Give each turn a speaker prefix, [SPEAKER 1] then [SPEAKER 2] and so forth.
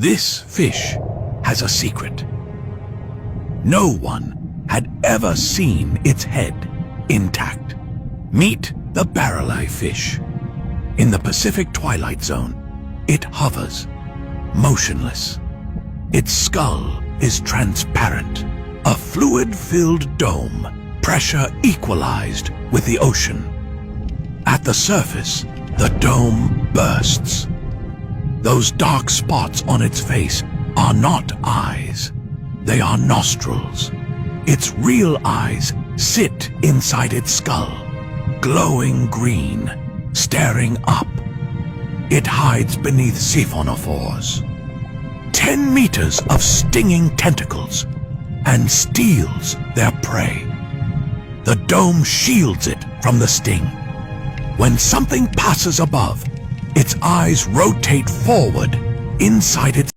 [SPEAKER 1] This fish has a secret. No one had ever seen its head intact. Meet the Barreleye fish. In the Pacific Twilight Zone, it hovers, motionless. Its skull is transparent, a fluid-filled dome, pressure equalized with the ocean. At the surface, the dome bursts. Those dark spots on its face are not eyes. They are nostrils. Its real eyes sit inside its skull, glowing green, staring up. It hides beneath siphonophores. 10 meters of stinging tentacles and steals their prey. The dome shields it from the sting. When something passes above, its eyes rotate forward inside its